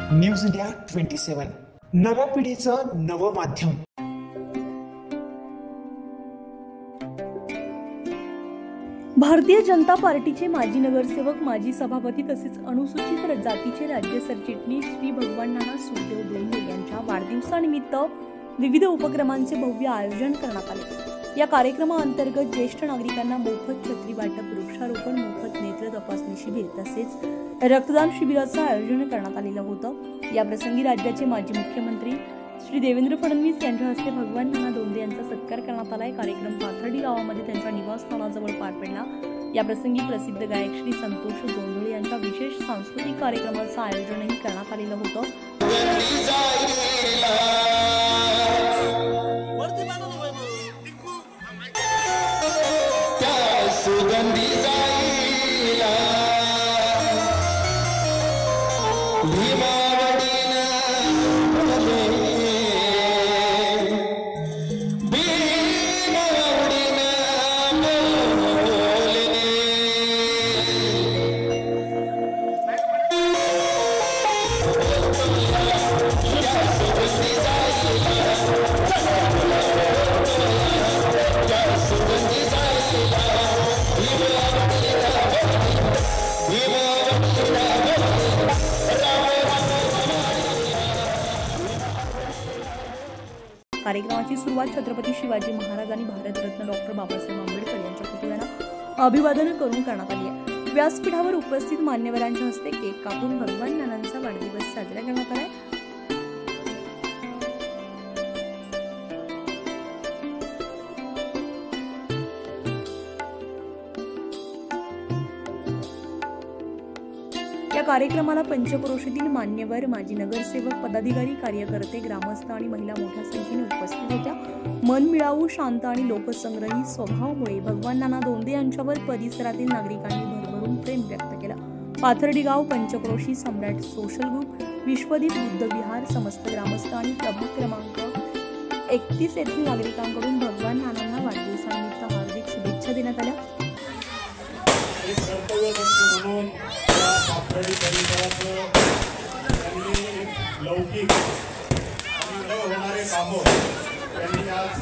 News India 27 नव्या पिढीचं नवं माध्यम। भारतीय जनता पार्टीचे माजी नगरसेवक, माजी सभापती तसेच अनुसूचित जातीचे राज्य सरचिटणीस श्री भगवान नाना सुखदेव दोंदे यांच्या वाढदिवसानिमित्त विविध उपक्रमांचे भव्य आयोजन करण्यात आले। या कार्यक्रमाअंतर्गत ज्येष्ठ नागरिकांना मोफत छत्री वाटप, वृक्षारोपण, मोफत नेत्र तपासणी शिबिर तसेच रक्तदान शिबिराचं आयोजन करण्यात आलेलं होतं। या प्रसंगी राज्याचे माजी मुख्यमंत्री श्री देवेंद्र फडणवीस यांच्या हस्ते भगवान नाना दोंदे यांचा सत्कार करण्यात आला। कार्यक्रम पाथर्डी गावामध्ये त्यांच्या निवासस्थानाजवळ पार पडला। या प्रसंगी प्रसिद्ध गायक श्री संतोष जोंधळे यांच्या विशेष सांस्कृतिक कार्यक्रमाचं आयोजनही करण्यात आलेलं होतं। कार्यक्रमाची सुरुवात छत्रपती शिवाजी महाराज आणि भारतरत्न डॉक्टर बाबासाहेब आंबेडकर यांच्या पुतळ्याला अभिवादन करून करण्यात आली आहे। व्यासपीठावर उपस्थित मान्यवरांच्या हस्ते केक कापून भगवान नानांचा वाढदिवस साजरा करण्यात आला। या कार्यक्रमाला पंचक्रोशीतील मान्यवर, माजी नगरसेवक, पदाधिकारी, कार्यकर्ते, ग्रामस्थ आणि महिला मोठ्या संख्येने उपस्थित होत्या। मनमिळावू, शांत आणि लोकसंग्रही स्वभावामुळे भगवान नाना दोंदे यांच्यावर परिसरातील नागरिकांनी भरभरून प्रेम व्यक्त केलं। पाथर्डी गाव, पंचक्रोशी, सम्राट सोशल ग्रुप, विश्वदीप बुद्ध विहार, समस्त ग्रामस्थ आणि प्रभाग क्रमांक 31 येथील नागरिकांकडून भगवान नानांना वाढदिवसानिमित्त हार्दिक शुभेच्छा देण्यात आल्या। लौकिक आणि न होणारे कामं त्यांनी आज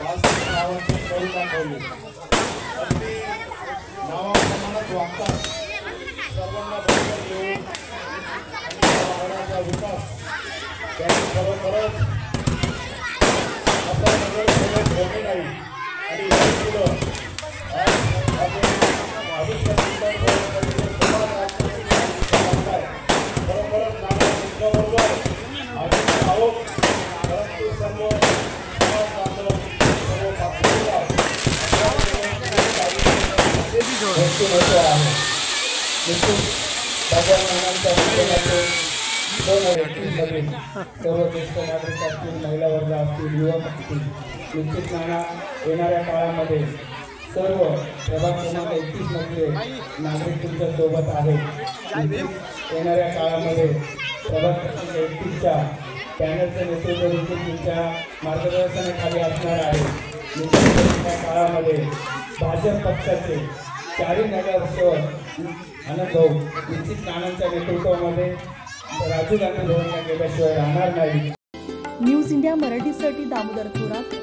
वास्तविक गावाचं करून दाखवले। अगदी नावाप्रमाणेच वागतात, सर्वांना बरोबर घेऊन आणि गावाचा विकास त्यांनी खरोखरच आपल्या नगरसेवक होणे नाही आणि हे केलं। आज आपण सर्व ज्येष्ठ नागरिक असतील, महिला वर्ग असतील, युवक असतील, निश्चित नाना येणाऱ्या काळामध्ये सर्व प्रभाग क्रमांक 31 मध्ये नागरिक तुमच्या सोबत आहेत। येणाऱ्या काळामध्ये प्रभाग क्रमांक 31च्या पॅनलचं नेतृत्व देखील तुमच्या मार्गदर्शनाखाली असणार आहे। निश्चित काळामध्ये भाजप पक्षाचे 4 नगरसेवक आनंद भाऊ निश्चित नानांच्या नेतृत्वामध्ये राजीव गांधी भवनला गेल्याशिवाय राहणार नाही। न्यूज इंडिया मराठीसाठी दामोदर थोरात।